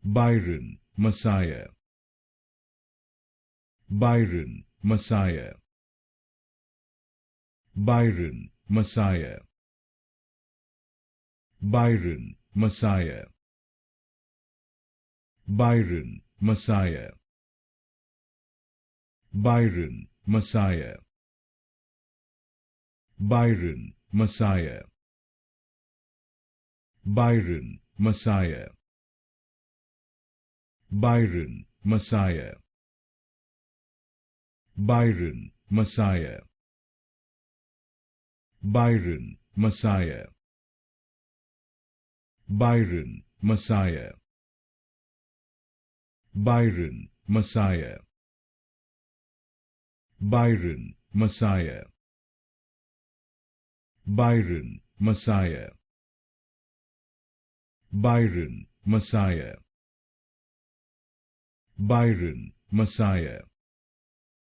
Byron Messia. Byron Messia. Byron Messia. Byron Messia. Byron Messia. Byron Messia. Byron Messia. Byron Messia. Byron Messia. Byron Messia. Byron Messia. Byron Messia. Byron Messia. Byron Messia. Byron Messia. Byron Messia. Byron Messia.